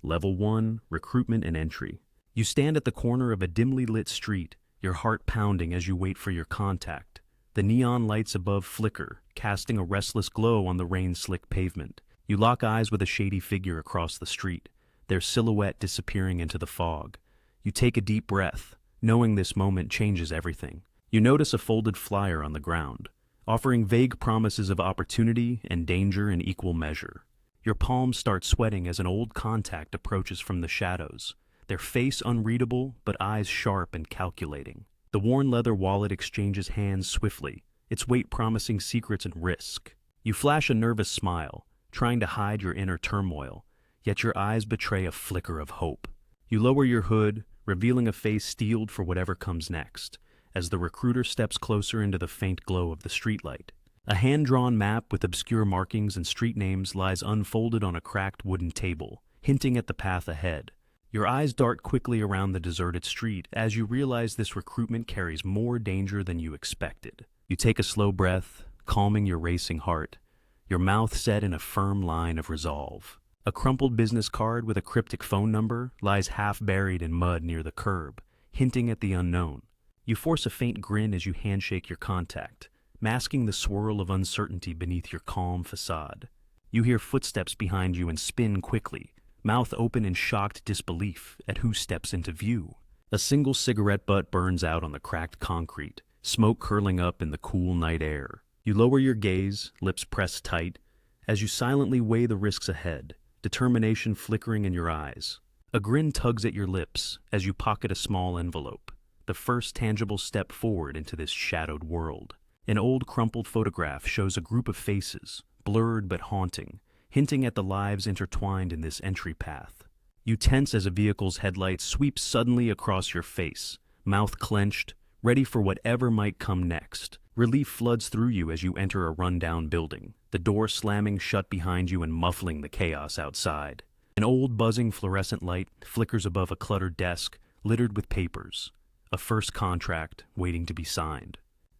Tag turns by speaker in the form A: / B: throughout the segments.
A: Level 1, Recruitment and Entry. You stand at the corner of a dimly lit street, your heart pounding as you wait for your contact. The neon lights above flicker, casting a restless glow on the rain-slicked pavement. You lock eyes with a shady figure across the street, their silhouette disappearing into the fog. You take a deep breath, knowing this moment changes everything. You notice a folded flyer on the ground, offering vague promises of opportunity and danger in equal measure. Your palms start sweating as an old contact approaches from the shadows, their face unreadable but eyes sharp and calculating. The worn leather wallet exchanges hands swiftly, its weight promising secrets and risk. You flash a nervous smile, trying to hide your inner turmoil, yet your eyes betray a flicker of hope. You lower your hood, revealing a face steeled for whatever comes next, as the recruiter steps closer into the faint glow of the streetlight. A hand-drawn map with obscure markings and street names lies unfolded on a cracked wooden table, hinting at the path ahead. Your eyes dart quickly around the deserted street as you realize this recruitment carries more danger than you expected. You take a slow breath, calming your racing heart, your mouth set in a firm line of resolve. A crumpled business card with a cryptic phone number lies half buried in mud near the curb, hinting at the unknown. You force a faint grin as you handshake your contact, masking the swirl of uncertainty beneath your calm facade. You hear footsteps behind you and spin quickly, mouth open in shocked disbelief at who steps into view. A single cigarette butt burns out on the cracked concrete, smoke curling up in the cool night air. You lower your gaze, lips pressed tight, as you silently weigh the risks ahead, determination flickering in your eyes. A grin tugs at your lips as you pocket a small envelope, the first tangible step forward into this shadowed world. An old crumpled photograph shows a group of faces, blurred but haunting, hinting at the lives intertwined in this entry path. You tense as a vehicle's headlights sweep suddenly across your face, mouth clenched, ready for whatever might come next. Relief floods through you as you enter a rundown building, the door slamming shut behind you and muffling the chaos outside. An old buzzing fluorescent light flickers above a cluttered desk littered with papers, a first contract waiting to be signed.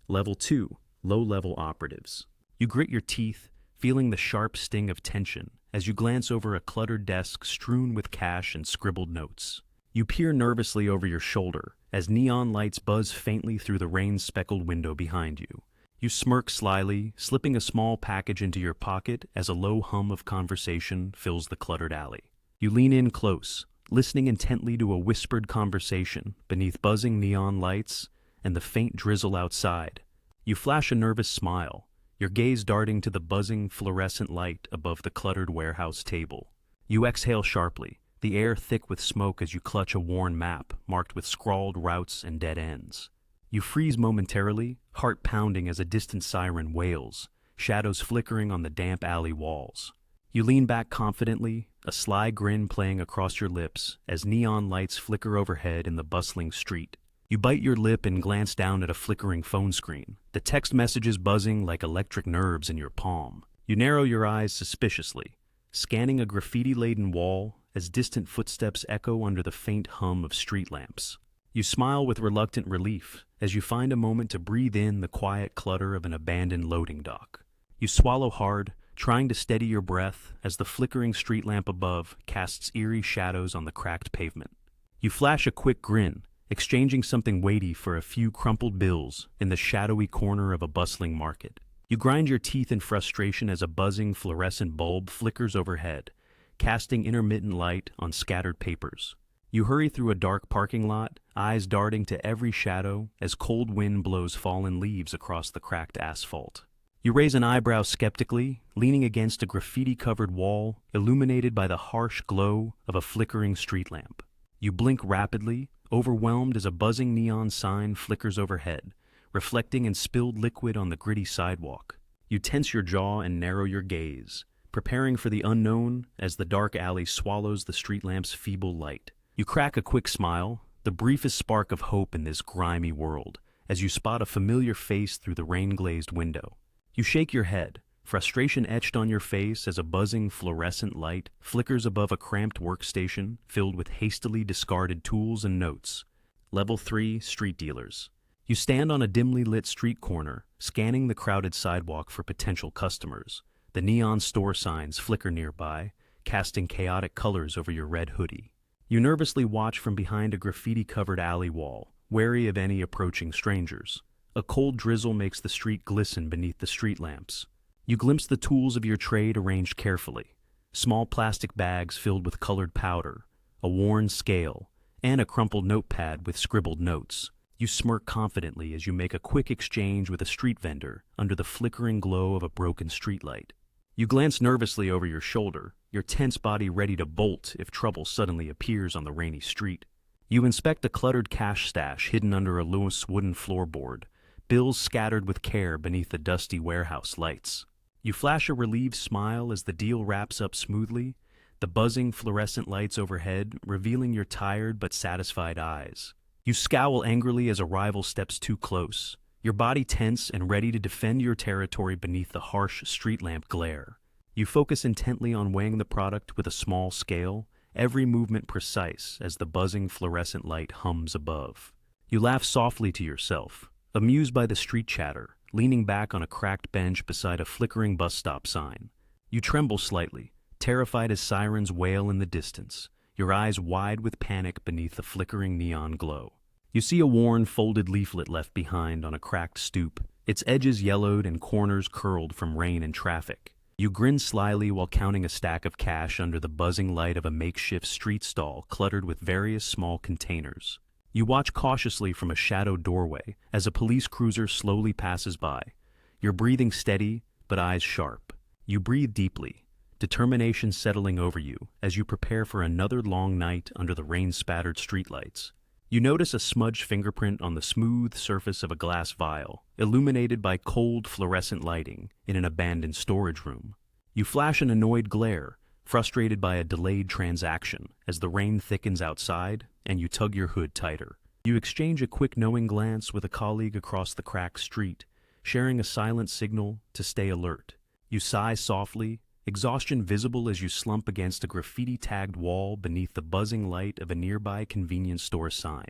A: Level 2, Low-Level Operatives. You grit your teeth, feeling the sharp sting of tension as you glance over a cluttered desk strewn with cash and scribbled notes. You peer nervously over your shoulder as neon lights buzz faintly through the rain-speckled window behind you. You smirk slyly, slipping a small package into your pocket as a low hum of conversation fills the cluttered alley. You lean in close, listening intently to a whispered conversation beneath buzzing neon lights and the faint drizzle outside. You flash a nervous smile, your gaze darting to the buzzing fluorescent light above the cluttered warehouse table. You exhale sharply, the air thick with smoke as you clutch a worn map marked with scrawled routes and dead ends. You freeze momentarily, heart pounding as a distant siren wails, shadows flickering on the damp alley walls. You lean back confidently, a sly grin playing across your lips as neon lights flicker overhead in the bustling street. You bite your lip and glance down at a flickering phone screen, the text messages buzzing like electric nerves in your palm. You narrow your eyes suspiciously, scanning a graffiti-laden wall as distant footsteps echo under the faint hum of street lamps. You smile with reluctant relief as you find a moment to breathe in the quiet clutter of an abandoned loading dock. You swallow hard, trying to steady your breath as the flickering street lamp above casts eerie shadows on the cracked pavement. You flash a quick grin, exchanging something weighty for a few crumpled bills in the shadowy corner of a bustling market. You grind your teeth in frustration as a buzzing fluorescent bulb flickers overhead, casting intermittent light on scattered papers. You hurry through a dark parking lot, eyes darting to every shadow as cold wind blows fallen leaves across the cracked asphalt. You raise an eyebrow skeptically, leaning against a graffiti-covered wall illuminated by the harsh glow of a flickering street lamp. You blink rapidly, overwhelmed as a buzzing neon sign flickers overhead, reflecting in spilled liquid on the gritty sidewalk. You tense your jaw and narrow your gaze, preparing for the unknown as the dark alley swallows the street lamp's feeble light. You crack a quick smile, the briefest spark of hope in this grimy world, as you spot a familiar face through the rain-glazed window. You shake your head, frustration etched on your face as a buzzing fluorescent light flickers above a cramped workstation filled with hastily discarded tools and notes. Level 3, Street Dealers. You stand on a dimly lit street corner, scanning the crowded sidewalk for potential customers. The neon store signs flicker nearby, casting chaotic colors over your red hoodie. You nervously watch from behind a graffiti-covered alley wall, wary of any approaching strangers. A cold drizzle makes the street glisten beneath the street lamps. You glimpse the tools of your trade arranged carefully. Small plastic bags filled with colored powder, a worn scale, and a crumpled notepad with scribbled notes. You smirk confidently as you make a quick exchange with a street vendor under the flickering glow of a broken streetlight. You glance nervously over your shoulder, your tense body ready to bolt if trouble suddenly appears on the rainy street. You inspect a cluttered cash stash hidden under a loose wooden floorboard, bills scattered with care beneath the dusty warehouse lights. You flash a relieved smile as the deal wraps up smoothly, the buzzing fluorescent lights overhead revealing your tired but satisfied eyes. You scowl angrily as a rival steps too close, your body tense and ready to defend your territory beneath the harsh street lamp glare. You focus intently on weighing the product with a small scale, every movement precise as the buzzing fluorescent light hums above. You laugh softly to yourself, amused by the street chatter, leaning back on a cracked bench beside a flickering bus stop sign. You tremble slightly, terrified as sirens wail in the distance, your eyes wide with panic beneath the flickering neon glow. You see a worn, folded leaflet left behind on a cracked stoop, its edges yellowed and corners curled from rain and traffic. You grin slyly while counting a stack of cash under the buzzing light of a makeshift street stall cluttered with various small containers. You watch cautiously from a shadowed doorway as a police cruiser slowly passes by, your breathing steady but eyes sharp. You breathe deeply, determination settling over you as you prepare for another long night under the rain-spattered streetlights. You notice a smudged fingerprint on the smooth surface of a glass vial, illuminated by cold fluorescent lighting in an abandoned storage room. You flash an annoyed glare, frustrated by a delayed transaction as the rain thickens outside and you tug your hood tighter. You exchange a quick knowing glance with a colleague across the cracked street, sharing a silent signal to stay alert. You sigh softly, exhaustion visible as you slump against a graffiti-tagged wall beneath the buzzing light of a nearby convenience store sign.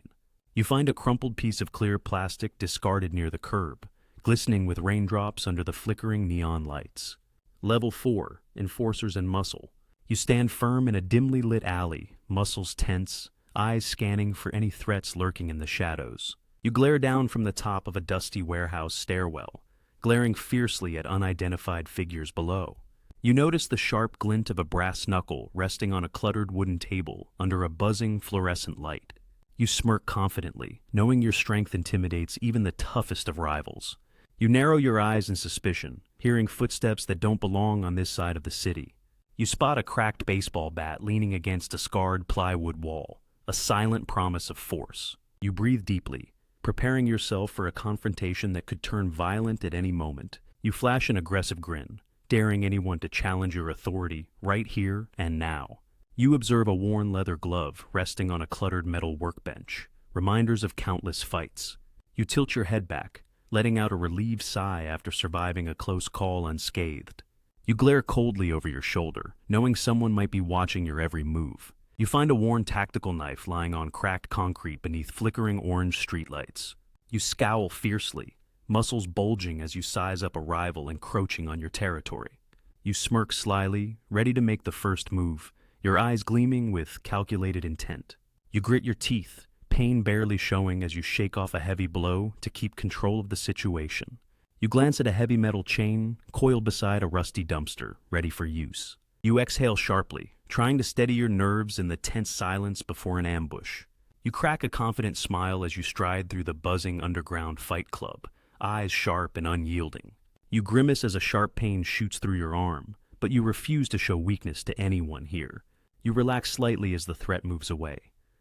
A: You find a crumpled piece of clear plastic discarded near the curb, glistening with raindrops under the flickering neon lights. Level 4, Enforcers and Muscle. You stand firm in a dimly lit alley, muscles tense, eyes scanning for any threats lurking in the shadows. You glare down from the top of a dusty warehouse stairwell, glaring fiercely at unidentified figures below. You notice the sharp glint of a brass knuckle resting on a cluttered wooden table under a buzzing fluorescent light. You smirk confidently, knowing your strength intimidates even the toughest of rivals. You narrow your eyes in suspicion, hearing footsteps that don't belong on this side of the city. You spot a cracked baseball bat leaning against a scarred plywood wall, a silent promise of force. You breathe deeply, preparing yourself for a confrontation that could turn violent at any moment. You flash an aggressive grin, daring anyone to challenge your authority right here and now. You observe a worn leather glove resting on a cluttered metal workbench, reminders of countless fights. You tilt your head back, letting out a relieved sigh after surviving a close call unscathed. You glare coldly over your shoulder, knowing someone might be watching your every move. You find a worn tactical knife lying on cracked concrete beneath flickering orange streetlights. You scowl fiercely, muscles bulging as you size up a rival encroaching on your territory. You smirk slyly, ready to make the first move, your eyes gleaming with calculated intent. You grit your teeth, pain barely showing as you shake off a heavy blow to keep control of the situation. You glance at a heavy metal chain coiled beside a rusty dumpster, ready for use. You exhale sharply, trying to steady your nerves in the tense silence before an ambush. You crack a confident smile as you stride through the buzzing underground fight club, eyes sharp and unyielding. You grimace as a sharp pain shoots through your arm, but you refuse to show weakness to anyone here. You relax slightly as the threat moves away,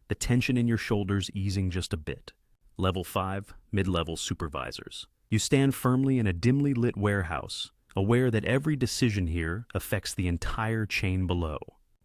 A: the tension in your shoulders easing just a bit. Level 5, Mid-Level Supervisors. You stand firmly in a dimly lit warehouse, aware that every decision here affects the entire chain below.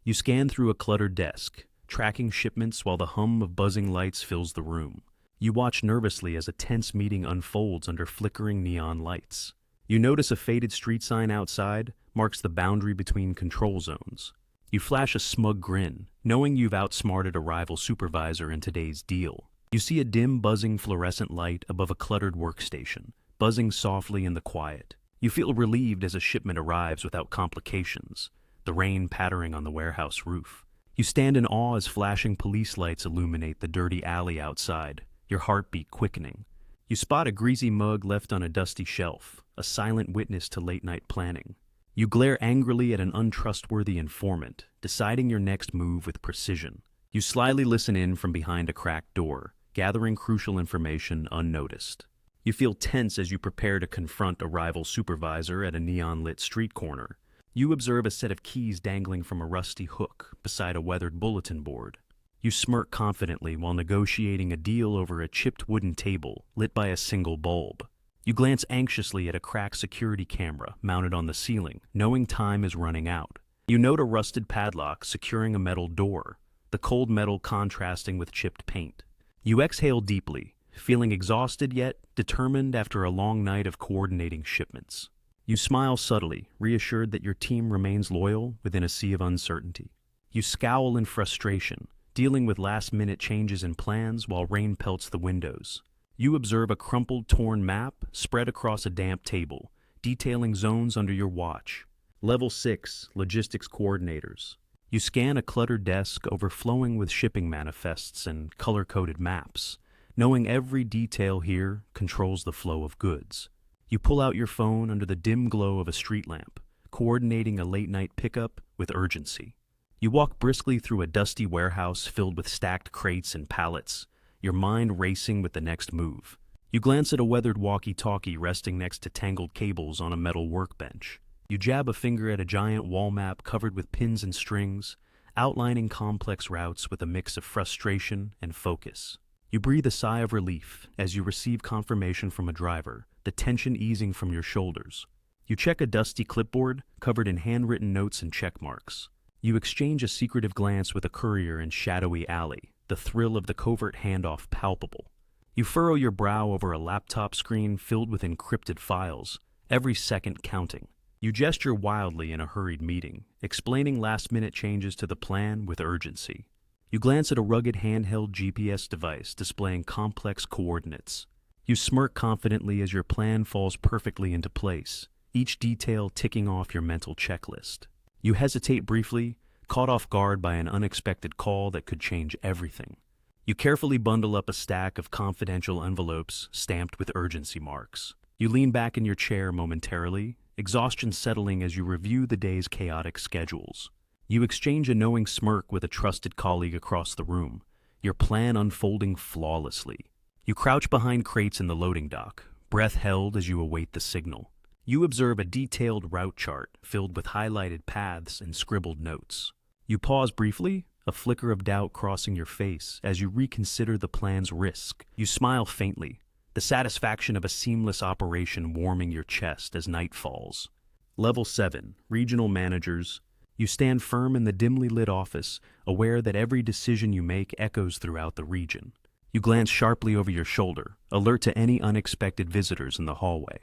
A: You scan through a cluttered desk, tracking shipments while the hum of buzzing lights fills the room. You watch nervously as a tense meeting unfolds under flickering neon lights. You notice a faded street sign outside marks the boundary between control zones. You flash a smug grin, knowing you've outsmarted a rival supervisor in today's deal. You see a dim buzzing fluorescent light above a cluttered workstation, buzzing softly in the quiet. You feel relieved as a shipment arrives without complications, the rain pattering on the warehouse roof. You stand in awe as flashing police lights illuminate the dirty alley outside, your heartbeat quickening. You spot a greasy mug left on a dusty shelf, a silent witness to late-night planning. You glare angrily at an untrustworthy informant, deciding your next move with precision. You slyly listen in from behind a cracked door, gathering crucial information unnoticed. You feel tense as you prepare to confront a rival supervisor at a neon-lit street corner. You observe a set of keys dangling from a rusty hook beside a weathered bulletin board. You smirk confidently while negotiating a deal over a chipped wooden table lit by a single bulb. You glance anxiously at a cracked security camera mounted on the ceiling, knowing time is running out. You note a rusted padlock securing a metal door, the cold metal contrasting with chipped paint. You exhale deeply, feeling exhausted yet determined after a long night of coordinating shipments. You smile subtly, reassured that your team remains loyal within a sea of uncertainty. You scowl in frustration, dealing with last-minute changes in plans while rain pelts the windows. You observe a crumpled, torn map spread across a damp table, detailing zones under your watch. Level 6, Logistics Coordinators. You scan a cluttered desk overflowing with shipping manifests and color-coded maps. Knowing every detail here controls the flow of goods. You pull out your phone under the dim glow of a street lamp, coordinating a late-night pickup with urgency. You walk briskly through a dusty warehouse filled with stacked crates and pallets, your mind racing with the next move. You glance at a weathered walkie-talkie resting next to tangled cables on a metal workbench. You jab a finger at a giant wall map covered with pins and strings, outlining complex routes with a mix of frustration and focus. You breathe a sigh of relief as you receive confirmation from a driver, the tension easing from your shoulders. You check a dusty clipboard covered in handwritten notes and check marks. You exchange a secretive glance with a courier in shadowy alley, the thrill of the covert handoff palpable. You furrow your brow over a laptop screen filled with encrypted files, every second counting. You gesture wildly in a hurried meeting, explaining last-minute changes to the plan with urgency. You glance at a rugged handheld GPS device displaying complex coordinates. You smirk confidently as your plan falls perfectly into place, each detail ticking off your mental checklist. You hesitate briefly, caught off guard by an unexpected call that could change everything. You carefully bundle up a stack of confidential envelopes stamped with urgency marks. You lean back in your chair momentarily, exhaustion settling as you review the day's chaotic schedules. You exchange a knowing smirk with a trusted colleague across the room, your plan unfolding flawlessly. You crouch behind crates in the loading dock, breath held as you await the signal. You observe a detailed route chart filled with highlighted paths and scribbled notes. You pause briefly, a flicker of doubt crossing your face as you reconsider the plan's risk. You smile faintly, the satisfaction of a seamless operation warming your chest as night falls. Level 7, Regional Managers. You stand firm in the dimly lit office, aware that every decision you make echoes throughout the region. You glance sharply over your shoulder, alert to any unexpected visitors in the hallway.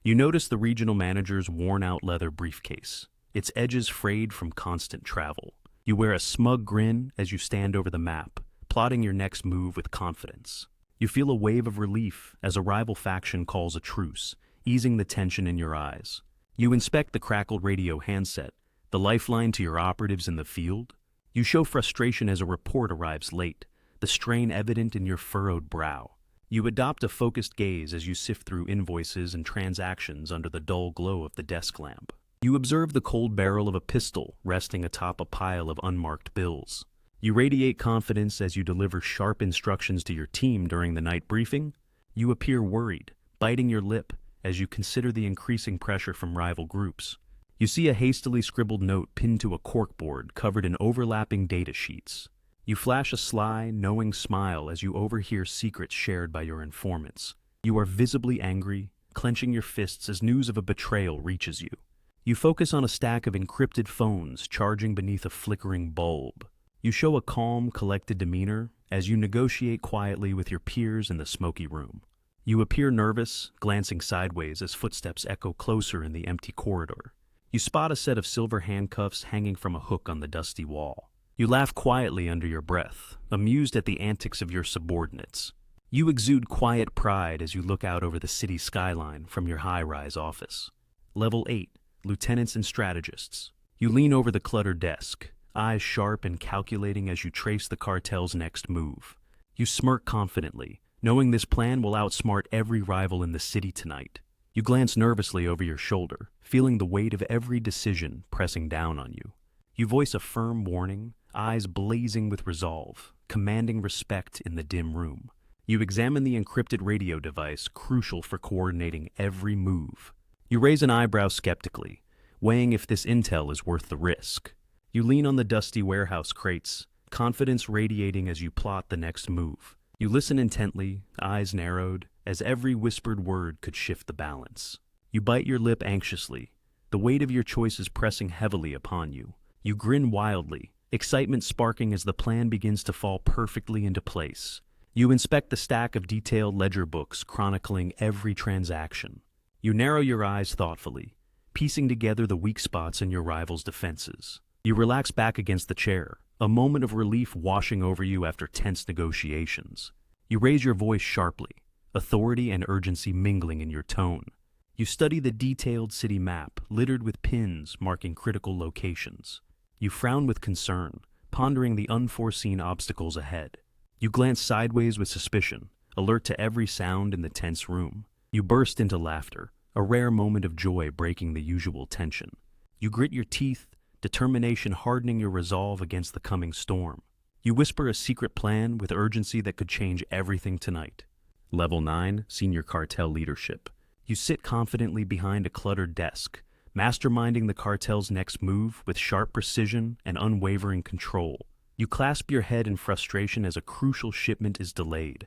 A: You notice the regional manager's worn-out leather briefcase, its edges frayed from constant travel. You wear a smug grin as you stand over the map, plotting your next move with confidence. You feel a wave of relief as a rival faction calls a truce, easing the tension in your eyes. You inspect the crackled radio handset, the lifeline to your operatives in the field. You show frustration as a report arrives late, the strain evident in your furrowed brow. You adopt a focused gaze as you sift through invoices and transactions under the dull glow of the desk lamp. You observe the cold barrel of a pistol resting atop a pile of unmarked bills. You radiate confidence as you deliver sharp instructions to your team during the night briefing. You appear worried, biting your lip as you consider the increasing pressure from rival groups. You see a hastily scribbled note pinned to a corkboard covered in overlapping data sheets. You flash a sly, knowing smile as you overhear secrets shared by your informants. You are visibly angry, clenching your fists as news of a betrayal reaches you. You focus on a stack of encrypted phones charging beneath a flickering bulb. You show a calm, collected demeanor as you negotiate quietly with your peers in the smoky room. You appear nervous, glancing sideways as footsteps echo closer in the empty corridor. You spot a set of silver handcuffs hanging from a hook on the dusty wall. You laugh quietly under your breath, amused at the antics of your subordinates. You exude quiet pride as you look out over the city skyline from your high-rise office. Level 8, Lieutenants and Strategists. You lean over the cluttered desk, eyes sharp and calculating as you trace the cartel's next move. You smirk confidently, knowing this plan will outsmart every rival in the city tonight. You glance nervously over your shoulder, feeling the weight of every decision pressing down on you. You voice a firm warning, eyes blazing with resolve, commanding respect in the dim room. You examine the encrypted radio device, crucial for coordinating every move. You raise an eyebrow skeptically, weighing if this intel is worth the risk. You lean on the dusty warehouse crates, confidence radiating as you plot the next move. You listen intently, eyes narrowed, as every whispered word could shift the balance. You bite your lip anxiously, the weight of your choices pressing heavily upon you. You grin wildly, excitement sparking as the plan begins to fall perfectly into place. You inspect the stack of detailed ledger books chronicling every transaction. You narrow your eyes thoughtfully, piecing together the weak spots in your rival's defenses. You relax back against the chair, a moment of relief washing over you after tense negotiations. You raise your voice sharply, authority and urgency mingling in your tone. You study the detailed city map, littered with pins marking critical locations. You frown with concern, pondering the unforeseen obstacles ahead. You glance sideways with suspicion, alert to every sound in the tense room. You burst into laughter, a rare moment of joy breaking the usual tension. You grit your teeth, determination hardening your resolve against the coming storm. You whisper a secret plan with urgency that could change everything tonight. Level 9, Senior Cartel Leadership. You sit confidently behind a cluttered desk, masterminding the cartel's next move with sharp precision and unwavering control. You clasp your head in frustration as a crucial shipment is delayed,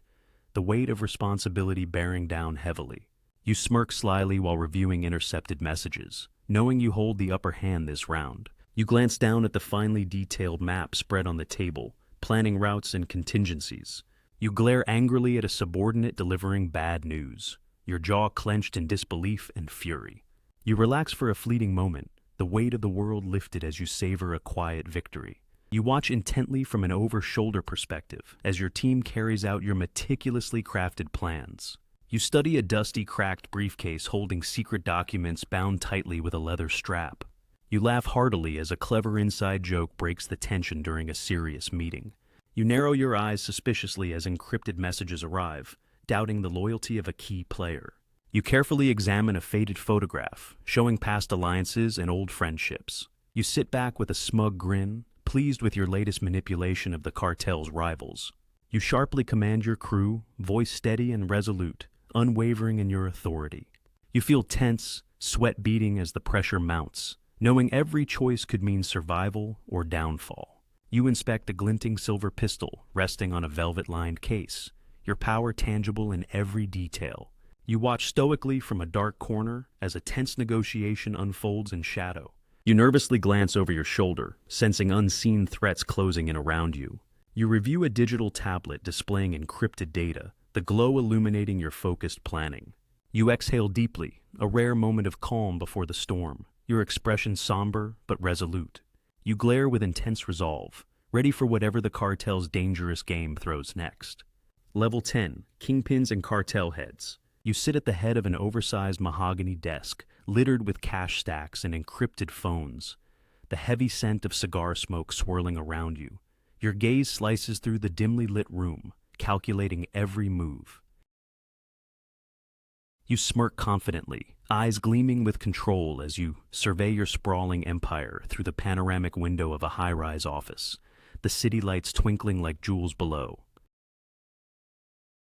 A: the weight of responsibility bearing down heavily. You smirk slyly while reviewing intercepted messages, knowing you hold the upper hand this round. You glance down at the finely detailed map spread on the table, planning routes and contingencies. You glare angrily at a subordinate delivering bad news, your jaw clenched in disbelief and fury. You relax for a fleeting moment, the weight of the world lifted as you savor a quiet victory. You watch intently from an over-shoulder perspective as your team carries out your meticulously crafted plans. You study a dusty, cracked briefcase holding secret documents bound tightly with a leather strap. You laugh heartily as a clever inside joke breaks the tension during a serious meeting. You narrow your eyes suspiciously as encrypted messages arrive, doubting the loyalty of a key player. You carefully examine a faded photograph, showing past alliances and old friendships. You sit back with a smug grin, pleased with your latest manipulation of the cartel's rivals. You sharply command your crew, voice steady and resolute, unwavering in your authority. You feel tense, sweat beating as the pressure mounts, knowing every choice could mean survival or downfall. You inspect a glinting silver pistol resting on a velvet-lined case, your power tangible in every detail. You watch stoically from a dark corner as a tense negotiation unfolds in shadow. You nervously glance over your shoulder, sensing unseen threats closing in around you. You review a digital tablet displaying encrypted data, the glow illuminating your focused planning. You exhale deeply, a rare moment of calm before the storm, your expression somber but resolute. You glare with intense resolve, ready for whatever the cartel's dangerous game throws next. Level 10, Kingpins and Cartel Heads. You sit at the head of an oversized mahogany desk, littered with cash stacks and encrypted phones, the heavy scent of cigar smoke swirling around you. Your gaze slices through the dimly lit room, calculating every move. You smirk confidently, eyes gleaming with control as you survey your sprawling empire through the panoramic window of a high-rise office, the city lights twinkling like jewels below.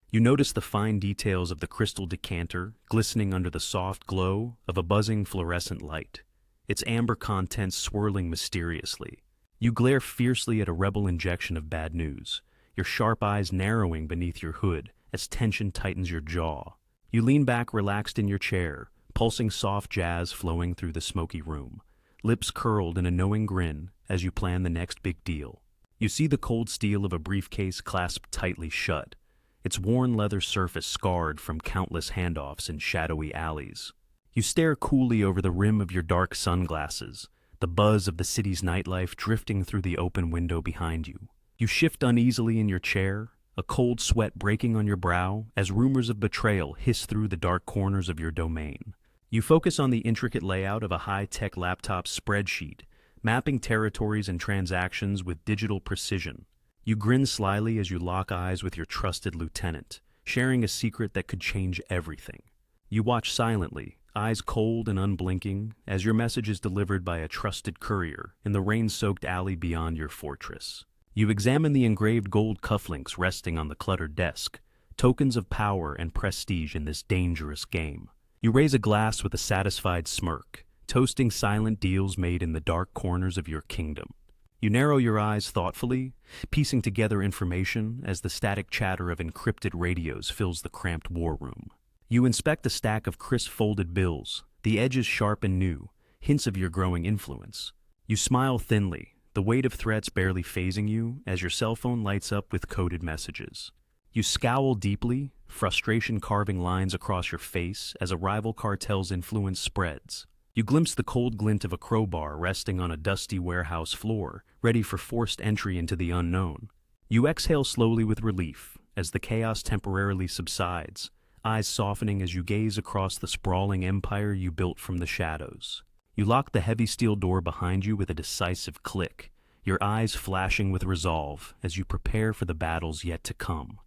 A: You notice the fine details of the crystal decanter glistening under the soft glow of a buzzing fluorescent light, its amber contents swirling mysteriously. You glare fiercely at a rebel injection of bad news, your sharp eyes narrowing beneath your hood as tension tightens your jaw. You lean back relaxed in your chair, pulsing soft jazz flowing through the smoky room, lips curled in a knowing grin as you plan the next big deal. You see the cold steel of a briefcase clasped tightly shut, its worn leather surface scarred from countless handoffs in shadowy alleys. You stare coolly over the rim of your dark sunglasses, the buzz of the city's nightlife drifting through the open window behind you. You shift uneasily in your chair, a cold sweat breaking on your brow as rumors of betrayal hiss through the dark corners of your domain. You focus on the intricate layout of a high-tech laptop spreadsheet, mapping territories and transactions with digital precision. You grin slyly as you lock eyes with your trusted lieutenant, sharing a secret that could change everything. You watch silently, eyes cold and unblinking, as your message is delivered by a trusted courier in the rain-soaked alley beyond your fortress. You examine the engraved gold cufflinks resting on the cluttered desk, tokens of power and prestige in this dangerous game. You raise a glass with a satisfied smirk, toasting silent deals made in the dark corners of your kingdom. You narrow your eyes thoughtfully, piecing together information as the static chatter of encrypted radios fills the cramped war room. You inspect a stack of crisp folded bills, the edges sharp and new, hints of your growing influence. You smile thinly, the weight of threats barely phasing you as your cell phone lights up with coded messages. You scowl deeply, frustration carving lines across your face as a rival cartel's influence spreads. You glimpse the cold glint of a crowbar resting on a dusty warehouse floor, ready for forced entry into the unknown. You exhale slowly with relief as the chaos temporarily subsides, eyes softening as you gaze across the sprawling empire you built from the shadows. You lock the heavy steel door behind you with a decisive click, your eyes flashing with resolve as you prepare for the battles yet to come.